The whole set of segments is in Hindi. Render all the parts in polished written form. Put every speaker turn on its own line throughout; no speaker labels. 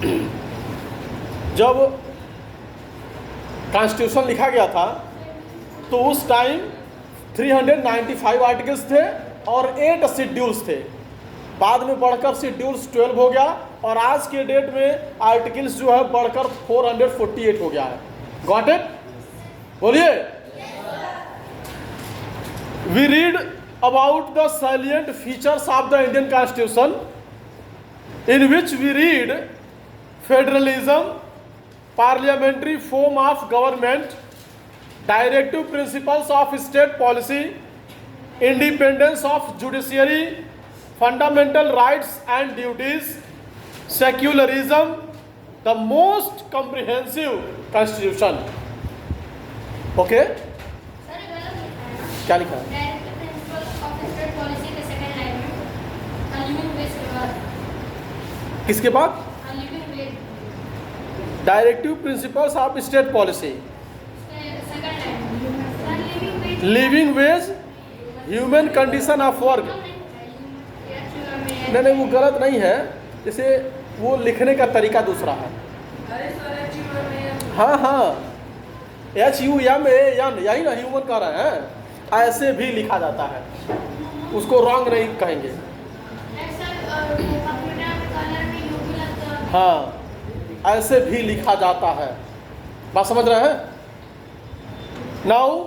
जब कॉन्स्टिट्यूशन लिखा गया था तो उस टाइम 395 आर्टिकल्स थे और 8 शेड्यूल्स थे। बाद में बढ़कर शेड्यूल्स 12 हो गया और आज के डेट में आर्टिकल्स जो है बढ़कर 448 हो गया है। Got it? बोलिए। We read about the salient features of the Indian constitution in which we read federalism, parliamentary form of government, directive principles of state policy, independence of judiciary, fundamental rights and duties, secularism, the most comprehensive constitution. Okay, क्या लिखा है? किसके बाद? Directive principles of state policy, living wage, human condition of work. नहीं, वो गलत नहीं है, जैसे वो लिखने का तरीका दूसरा है। हाँ, HUMAN, यही ना ह्यूमन कह रहे हैं, ऐसे भी लिखा जाता है, उसको रॉन्ग नहीं कहेंगे। हाँ, ऐसे भी लिखा जाता है। बात समझ रहे हैं? Now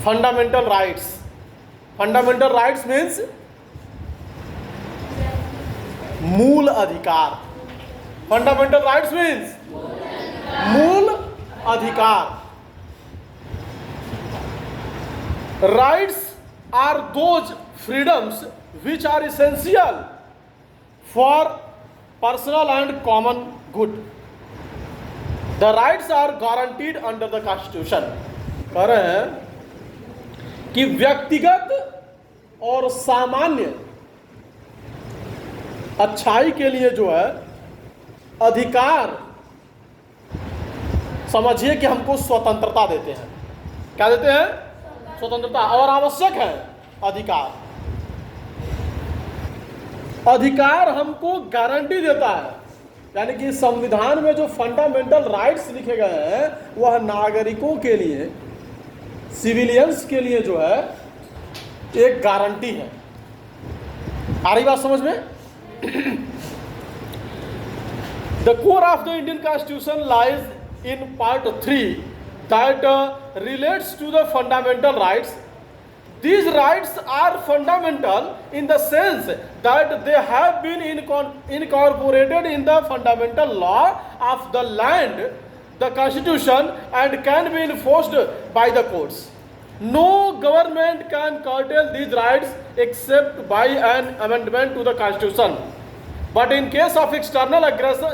fundamental rights. Fundamental rights means मूल अधिकार। फंडामेंटल राइट्स मीन्स मूल अधिकार। Rights are those freedoms which are essential for personal and common good. The rights are guaranteed under the Constitution. कह रहे हैं कि व्यक्तिगत और सामान्य अच्छाई के लिए जो है अधिकार, समझिए कि हमको स्वतंत्रता देते हैं। क्या देते हैं? स्वतंत्रता। और आवश्यक है अधिकार। अधिकार हमको गारंटी देता है, यानी कि संविधान में जो फंडामेंटल राइट्स लिखे गए हैं वह नागरिकों के लिए, सिविलियंस के लिए जो है एक गारंटी है। आ रही बात समझ में? The core of the Indian constitution lies in part 3 that relates to the fundamental rights. These rights are fundamental in the sense that they have been incorporated in the fundamental law of the land, the Constitution, and can be enforced by the courts. No government can curtail these rights except by an amendment to the Constitution. But in case of external aggression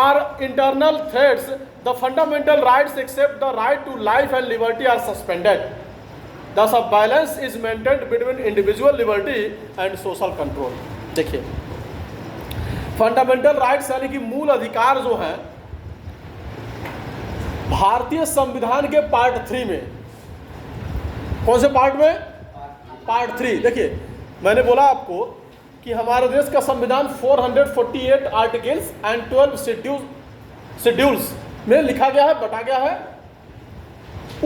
or internal threats, the fundamental rights except the right to life and liberty are suspended. Thus a balance is maintained between individual liberty and social control. देखिए, फंडामेंटल राइट्स यानी कि मूल अधिकार जो हैं भारतीय संविधान के पार्ट 3 में, कौन से पार्ट में? पार्ट 3। देखिए, मैंने बोला आपको कि हमारे देश का संविधान 448 आर्टिकल्स एंड 12 शेड्यूल्स में लिखा गया है, बटा गया है।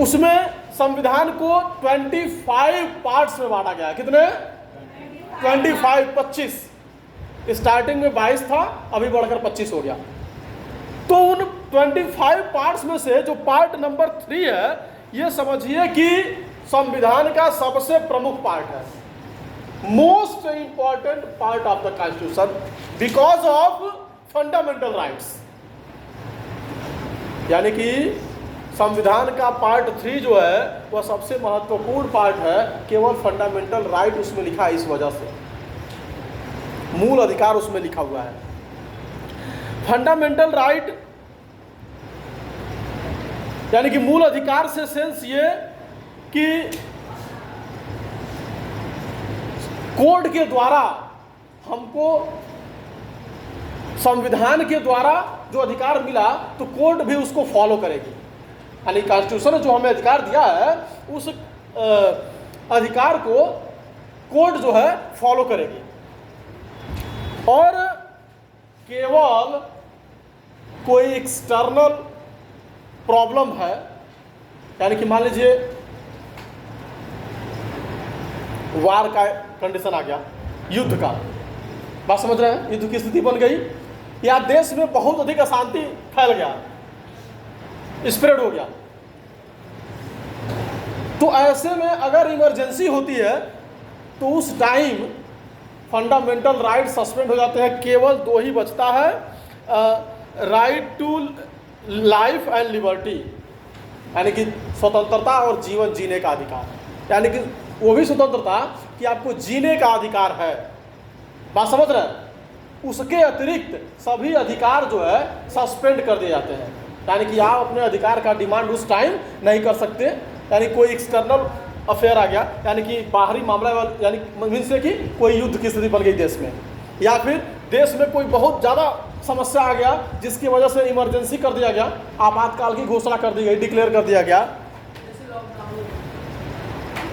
उसमें संविधान को 25 पार्ट्स में बांटा गया है। कितने? 25। स्टार्टिंग में 22 था, अभी बढ़कर 25 हो गया। तो उन 25 पार्ट्स में से जो पार्ट नंबर 3 है, ये समझिए कि संविधान का सबसे प्रमुख पार्ट है, most important part of the constitution because of fundamental rights. यानी कि संविधान का पार्ट 3 जो है वह सबसे महत्वपूर्ण पार्ट है, केवल फंडामेंटल राइट उसमें लिखा है, इस वजह से मूल अधिकार उसमें लिखा हुआ है। फंडामेंटल राइट यानी कि मूल अधिकार से सेंस ये कि कोर्ट के द्वारा हमको संविधान के द्वारा जो अधिकार मिला तो कोर्ट भी उसको फॉलो करेगी। यानी कॉन्स्टिट्यूशन ने जो हमें अधिकार दिया है उस अधिकार को कोर्ट जो है फॉलो करेगी। और केवल कोई एक्सटर्नल प्रॉब्लम है, यानी कि मान लीजिए वार का कंडीशन आ गया, युद्ध का, बात समझ रहे हैं, युद्ध की स्थिति बन गई, या देश में बहुत अधिक अशांति फैल गया, स्प्रेड हो गया, तो ऐसे में अगर इमरजेंसी होती है तो उस टाइम फंडामेंटल राइट सस्पेंड हो जाते हैं। केवल दो ही बचता है, right to life and liberty, यानी कि स्वतंत्रता और जीवन जीने का अधिकार, यानी कि वो भी स्वतंत्रता कि आपको जीने का अधिकार है, बात समझ रहे हैं। उसके अतिरिक्त सभी अधिकार जो है सस्पेंड कर दिए जाते हैं, यानी कि आप अपने अधिकार का डिमांड उस टाइम नहीं कर सकते, यानी कोई एक्सटर्नल अफेयर आ गया, यानी कि बाहरी मामला वाला, यानी मीन से कि कोई युद्ध की स्थिति बन गई देश में, या फिर देश में कोई बहुत ज़्यादा समस्या आ गया जिसकी वजह से इमरजेंसी कर दिया गया, आपातकाल की घोषणा कर दी गई, डिक्लेयर कर दिया गया।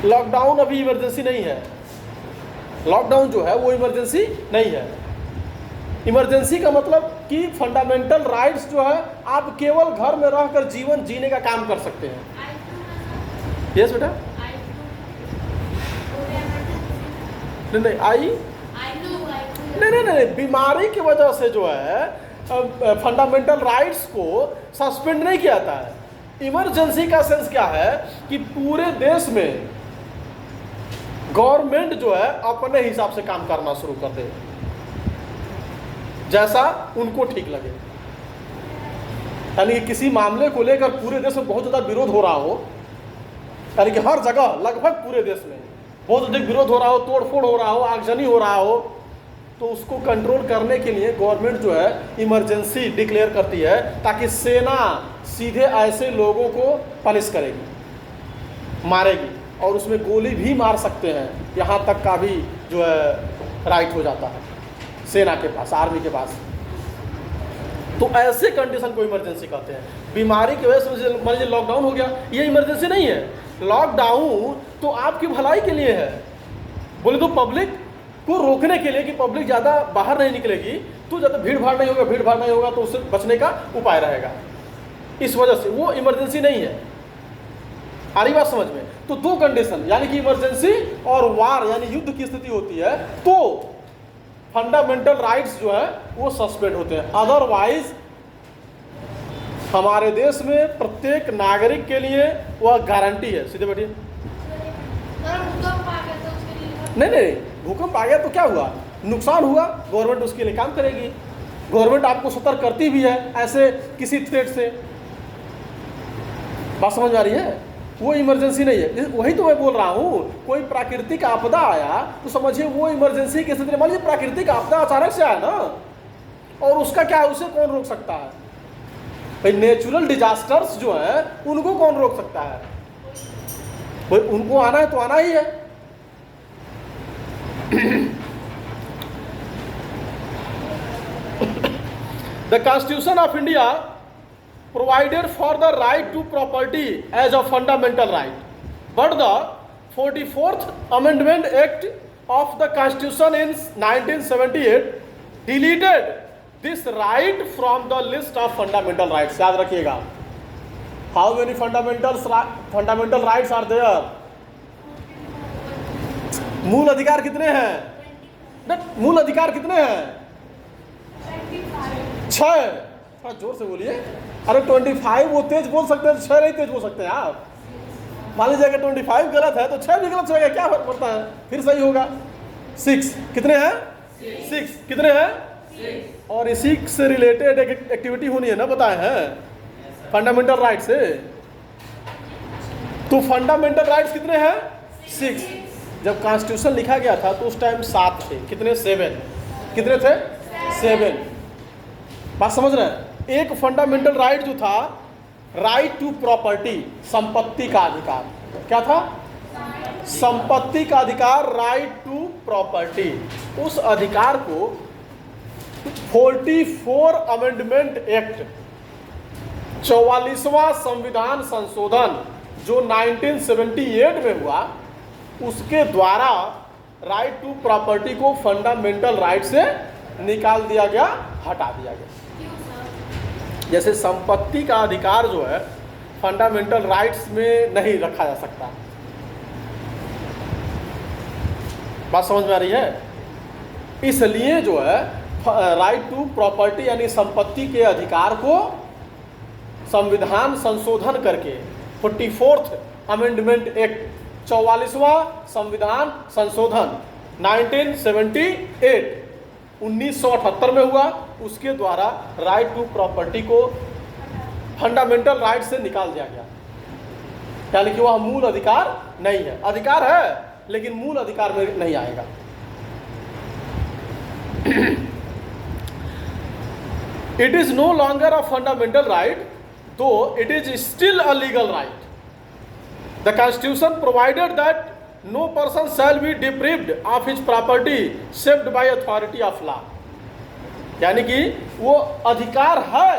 लॉकडाउन अभी इमरजेंसी नहीं है, लॉकडाउन जो है वो इमरजेंसी नहीं है। इमरजेंसी का मतलब कि फंडामेंटल राइट्स जो है आप केवल घर में रहकर जीवन जीने का काम कर सकते हैं। यस बेटा, नहीं आई नहीं, बीमारी की वजह से जो है फंडामेंटल राइट्स को सस्पेंड नहीं किया जाता है। इमरजेंसी का सेंस क्या है कि पूरे देश में गवर्नमेंट जो है अपने हिसाब से काम करना शुरू कर दे, जैसा उनको ठीक लगे, यानी कि किसी मामले को लेकर पूरे देश में बहुत ज़्यादा विरोध हो रहा हो, यानी कि हर जगह लगभग पूरे देश में बहुत अधिक विरोध हो रहा हो, तोड़फोड़ हो रहा हो, आगजनी हो रहा हो, तो उसको कंट्रोल करने के लिए गवर्नमेंट जो है इमरजेंसी डिक्लेयर करती है, ताकि सेना सीधे ऐसे लोगों को पनिश करेगी, मारेगी, और उसमें गोली भी मार सकते हैं, यहाँ तक का भी जो है राइट हो जाता है सेना के पास, आर्मी के पास। तो ऐसे कंडीशन को इमरजेंसी कहते हैं। बीमारी की वजह से मान लीजिए लॉकडाउन हो गया, ये इमरजेंसी नहीं है। लॉकडाउन तो आपकी भलाई के लिए है, बोले तो पब्लिक को रोकने के लिए कि पब्लिक ज़्यादा बाहर नहीं निकलेगी, तो ज़्यादा भीड़ भाड़ नहीं होगा, भीड़ भाड़ नहीं होगा तो उससे बचने का उपाय रहेगा, इस वजह से वो इमरजेंसी नहीं है। आ रही बात समझ में? तो दो कंडीशन, यानी कि इमरजेंसी और वार यानी युद्ध की स्थिति होती है तो फंडामेंटल राइट्स जो है वो सस्पेंड होते हैं। अदरवाइज हमारे देश में प्रत्येक नागरिक के लिए वह गारंटी है। सीधे बैठिए। नहीं, भूकंप आ गया तो क्या हुआ, नुकसान हुआ, गवर्नमेंट उसके लिए काम करेगी, गवर्नमेंट आपको सतर्क करती भी है ऐसे किसी थ्रेट से। बात समझ में आ रही है? वो इमरजेंसी नहीं है। वही तो मैं बोल रहा हूँ, कोई प्राकृतिक आपदा आया तो समझिए वो इमरजेंसी की स्थिति। मान लीजिए प्राकृतिक आपदा अचानक से आया ना, और उसका क्या है, उसे कौन रोक सकता है भाई? नेचुरल डिजास्टर्स जो है उनको कौन रोक सकता है भाई? उनको आना है तो आना ही है। The Constitution of India provided for the right to property as a fundamental right, but the 44th Amendment Act of the Constitution in 1978 deleted this right from the list of fundamental rights. याद रखिएगा। How many fundamental rights are there? मूल अधिकार कितने हैं? मूल अधिकार कितने हैं? 6। थोड़ा जोर से बोलिए। अरे 25 वो तेज बोल सकते हैं, 6 नहीं तेज बोल सकते हैं आप। मान लीजिए अगर 25 गलत है तो 6 भी गलत होगा, क्या फर्क पड़ता है, फिर सही होगा। 6 कितने हैं? 6 कितने हैं? 6। और इसी से रिलेटेड एक एक्टिविटी होनी है ना, बताए हैं फंडामेंटल राइट से। तो फंडामेंटल राइट्स कितने हैं? 6। जब कॉन्स्टिट्यूशन लिखा गया था तो उस टाइम 7 थे। कितने? 7। कितने थे? 7। बात समझ रहे हैं? एक फंडामेंटल राइट जो था, राइट टू प्रॉपर्टी, संपत्ति का अधिकार। क्या था? संपत्ति का अधिकार, राइट टू प्रॉपर्टी। उस अधिकार को 44 अमेंडमेंट एक्ट, 44वां संविधान संशोधन जो 1978 में हुआ, उसके द्वारा राइट टू प्रॉपर्टी को फंडामेंटल राइट से निकाल दिया गया, हटा दिया गया। जैसे संपत्ति का अधिकार जो है फंडामेंटल राइट्स में नहीं रखा जा सकता। बात समझ में आ रही है? इसलिए जो है राइट टू प्रॉपर्टी यानी संपत्ति के अधिकार को संविधान संशोधन करके 44th अमेंडमेंट एक्ट 44वां संविधान संशोधन 1978 1978 में हुआ, उसके द्वारा राइट टू प्रॉपर्टी को फंडामेंटल राइट से निकाल दिया गया। यानी कि वह मूल अधिकार नहीं है, अधिकार है लेकिन मूल अधिकार में नहीं आएगा। It is no longer a fundamental right, though it is still a legal right. The Constitution provided that no person shall be deprived of his property except by authority of law. यानी कि वो अधिकार है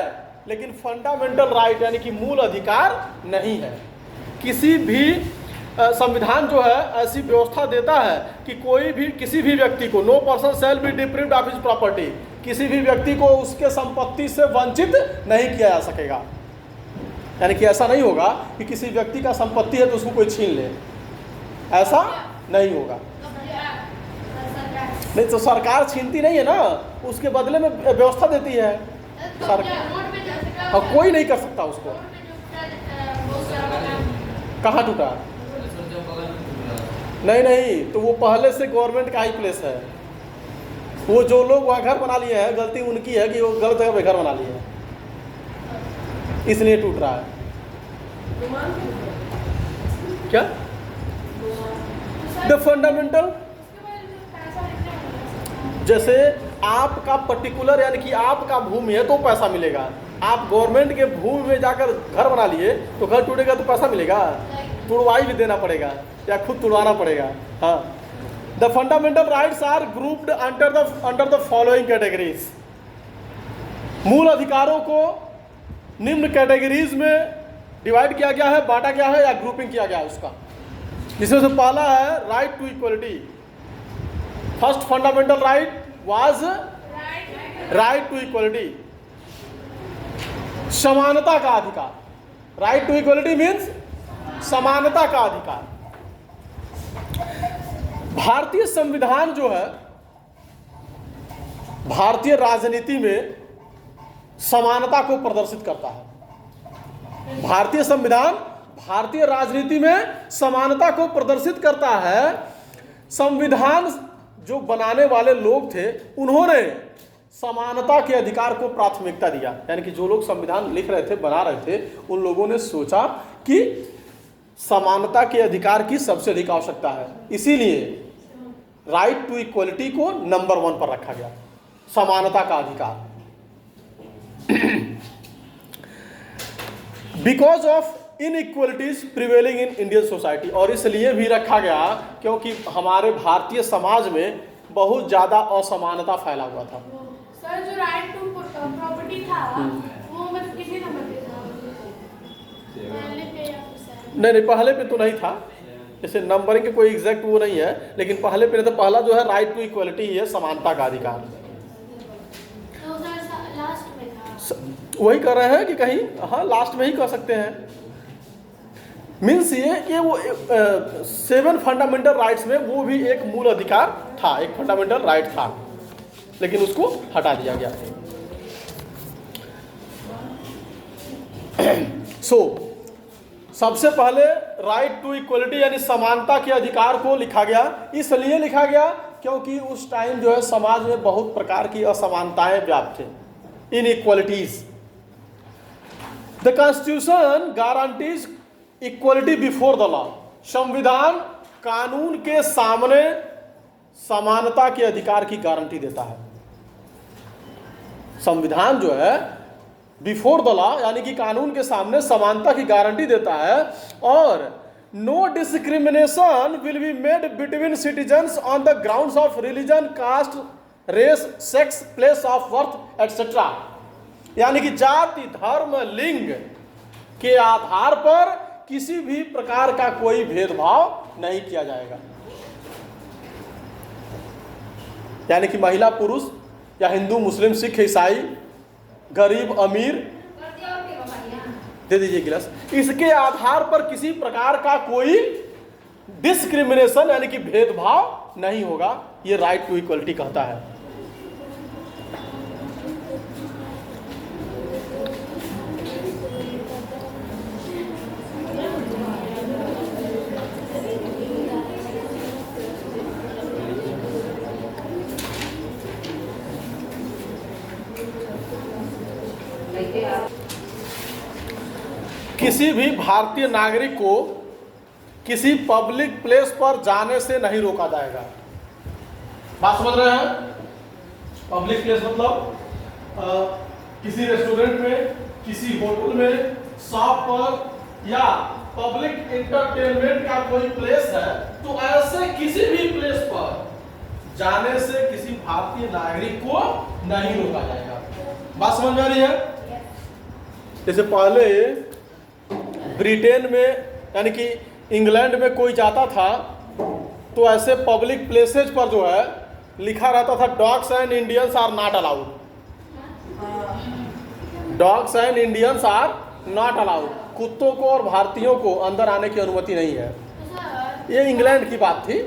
लेकिन फंडामेंटल राइट यानी कि मूल अधिकार नहीं है। किसी भी संविधान जो है ऐसी व्यवस्था देता है कि कोई भी किसी भी व्यक्ति को no person shall be deprived of his property, किसी भी व्यक्ति को उसके संपत्ति से वंचित नहीं किया जा सकेगा। यानी कि ऐसा नहीं होगा कि किसी व्यक्ति का संपत्ति है तो उसको कोई छीन ले, ऐसा नहीं होगा। नहीं तो सरकार छीनती नहीं है ना, उसके बदले में व्यवस्था देती है सरकार, और कोई नहीं कर सकता उसको। कहाँ टूटा? नहीं, तो वो पहले से गवर्नमेंट का ही प्लेस है। वो जो लोग वहाँ घर बना लिए हैं, गलती उनकी है कि वो गलत जगह पे घर बना लिए हैं, इसलिए टूट रहा है। क्या द फंडामेंटल, जैसे आपका पर्टिकुलर यानी कि आपका भूमि है तो पैसा मिलेगा। आप गवर्नमेंट के भूमि में जाकर घर बना लिए तो घर टूटेगा तो पैसा मिलेगा? तुड़वाई भी देना पड़ेगा या खुद तुड़वाना पड़ेगा। हाँ, the fundamental rights are grouped under the following categories. मूल अधिकारों को निम्न कैटेगरीज में डिवाइड किया गया है, बांटा गया है या ग्रुपिंग किया गया है उसका। जिसमें से पहला है right to equality. First fundamental right was right to equality, समानता का अधिकार। राइट टू इक्वलिटी मीन्स समानता का अधिकार। भारतीय संविधान जो है भारतीय राजनीति में समानता को प्रदर्शित करता है। भारतीय संविधान भारतीय राजनीति में समानता को प्रदर्शित करता है। संविधान जो बनाने वाले लोग थे उन्होंने समानता के अधिकार को प्राथमिकता दिया। यानी कि जो लोग संविधान लिख रहे थे, बना रहे थे, उन लोगों ने सोचा कि समानता के अधिकार की सबसे अधिक आवश्यकता है, इसीलिए राइट टू इक्वलिटी को नंबर 1 पर रखा गया, समानता का अधिकार। Because of inequalities prevailing in Indian society, और इसलिए भी रखा गया क्योंकि हमारे भारतीय समाज में बहुत ज्यादा असमानता फैला हुआ था।
सर, जो राइट टू प्रॉपर्टी था वो मतलब किसी नंबर पे था? पहले पे या फिर
नहीं, पहले पे तो नहीं था। जैसे नंबरिंग के कोई एग्जैक्ट वो नहीं है, लेकिन पहले पे तो पहला जो है राइट टू इक्वलिटी ही है, समानता का अधिकार।
तो सर लास्ट में था?
वही कर रहे हैं कि कहीं, हाँ लास्ट में ही कर सकते हैं। मीन्स ये कि वो 7 फंडामेंटल राइट्स में वो भी एक मूल अधिकार था, एक फंडामेंटल राइट था, लेकिन उसको हटा दिया गया। सबसे पहले राइट टू इक्वलिटी यानी समानता के अधिकार को लिखा गया। इसलिए लिखा गया क्योंकि उस टाइम जो है समाज में बहुत प्रकार की असमानताएं व्याप्त थे, inequalities. The constitution guarantees equality before the law. संविधान कानून के सामने समानता के अधिकार की गारंटी देता है। संविधान जो है बिफोर द लॉ यानी कि कानून के सामने समानता की गारंटी देता है, और no discrimination will be made between citizens on the grounds of religion, caste, race, sex, place of birth etcetera. यानी कि जाति, धर्म, लिंग के आधार पर किसी भी प्रकार का कोई भेदभाव नहीं किया जाएगा। यानी कि महिला पुरुष या हिंदू मुस्लिम सिख ईसाई गरीब अमीर दे दीजिए गिलास, इसके आधार पर किसी प्रकार का कोई डिस्क्रिमिनेशन यानी कि भेदभाव नहीं होगा। ये राइट टू इक्वलिटी कहता है। किसी भी भारतीय नागरिक को किसी पब्लिक प्लेस पर जाने से नहीं रोका जाएगा। बात समझ रहे हैं? पब्लिक प्लेस मतलब किसी रेस्टोरेंट में, किसी होटल में, शॉप पर या पब्लिक इंटरटेनमेंट का कोई प्लेस है तो ऐसे किसी भी प्लेस पर जाने से किसी भारतीय नागरिक को नहीं रोका जाएगा। बात समझ में आ रही है? जैसे पहले ब्रिटेन में यानी कि इंग्लैंड में कोई जाता था तो ऐसे पब्लिक प्लेसेज पर जो है लिखा रहता था dogs and Indians are not allowed, dogs and Indians are not allowed, कुत्तों को और भारतीयों को अंदर आने की अनुमति नहीं है। ये इंग्लैंड की बात थी।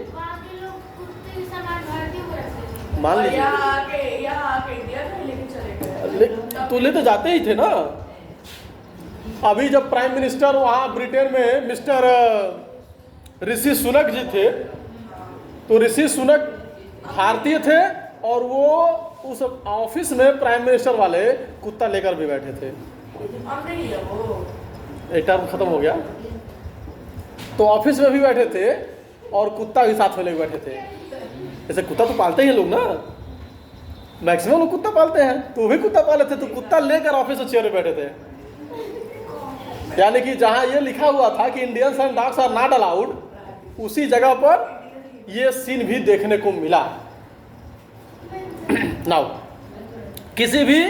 मान लीजिए तो ले तो जाते ही थे ना। अभी जब प्राइम मिनिस्टर वहाँ ब्रिटेन में मिस्टर ऋषि सुनक जी थे तो ऋषि सुनक भारतीय थे और वो उस ऑफिस में प्राइम मिनिस्टर वाले कुत्ता लेकर भी बैठे थे। एक टर्म खत्म हो गया तो ऑफिस में भी बैठे थे और कुत्ता भी साथ में लेकर बैठे थे। जैसे कुत्ता तो पालते ही लोग ना, मैक्सिमम लोग कुत्ता पालते हैं, तो भी कुत्ता पाले थे तो कुत्ता लेकर ऑफिस में चेयर पे बैठे थे। यानी कि जहां ये लिखा हुआ था कि Indians and dogs are not allowed, उसी जगह पर ये सीन भी देखने को मिला। नाउ किसी भी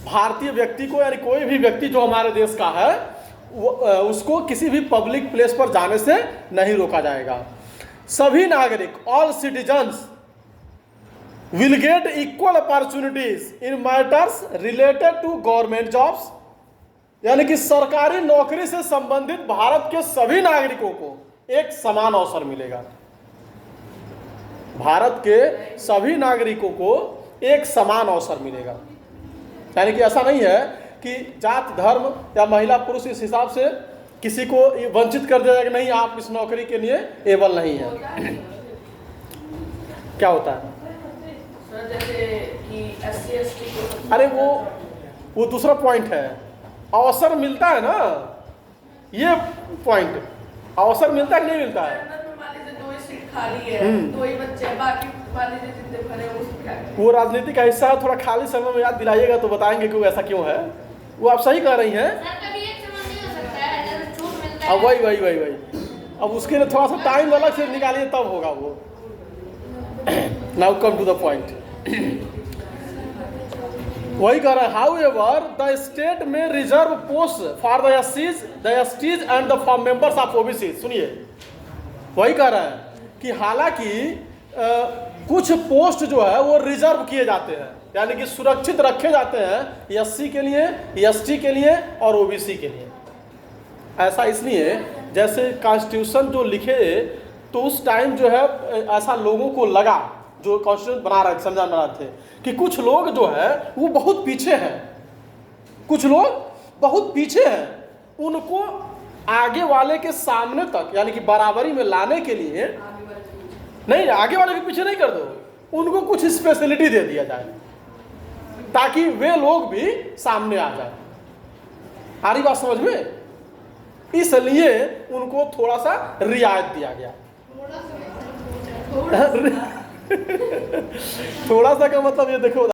भारतीय व्यक्ति को यानी कोई भी व्यक्ति जो हमारे देश का है उसको किसी भी पब्लिक प्लेस पर जाने से नहीं रोका जाएगा। सभी नागरिक, all citizens will get equal opportunities in matters related to government jobs, यानी कि सरकारी नौकरी से संबंधित भारत के सभी नागरिकों को एक समान अवसर मिलेगा। भारत के सभी नागरिकों को एक समान अवसर मिलेगा। यानी कि ऐसा नहीं है कि जात धर्म या महिला पुरुष इस हिसाब से किसी को वंचित कर दिया जाएगा, नहीं आप इस नौकरी के लिए एबल नहीं है। क्या होता है?
जैसे कि SC ST को
अरे वो दूसरा पॉइंट है। अवसर मिलता है ना, ये पॉइंट, अवसर मिलता है कि नहीं मिलता है?
मान लीजिए 2 सीट खाली है, 2 ही बच्चे हैं, बाकी मान लीजिए जितने भरे हैं उसको क्या करें?
वो राजनीति का हिस्सा है। थोड़ा खाली समय में याद दिलाइएगा तो बताएंगे कि वो ऐसा क्यों है। वो आप सही कह रही हैं। अब वही अब उसके लिए थोड़ा सा टाइम अलग से निकालिए तब होगा वो। Now come to the point. वही कह रहा है, हाउ एवर द स्टेट में reserve post for the STs and the form members of OBC। सुनिए, वही कह रहा है कि हालांकि कुछ पोस्ट जो है वो रिजर्व किए जाते हैं, यानी कि सुरक्षित रखे जाते हैं SC के लिए, ST के लिए और OBC के लिए। ऐसा इसलिए जैसे कॉन्स्टिट्यूशन जो लिखे तो उस टाइम जो है ऐसा लोगों को लगा जो कॉन्स्टिट्यूशन बना रहे थे कि कुछ लोग जो है वो बहुत पीछे हैं, कुछ लोग बहुत पीछे हैं, उनको आगे वाले के सामने तक यानी कि बराबरी में लाने के लिए नहीं, आगे वाले के पीछे नहीं कर दो, उनको कुछ स्पेशलिटी दे दिया जाए ताकि वे लोग भी सामने आ जाए। आ रही बात समझ में? इसलिए उनको थोड़ा सा रियायत दिया गया। थोड़ा सा का मतलब ये देखो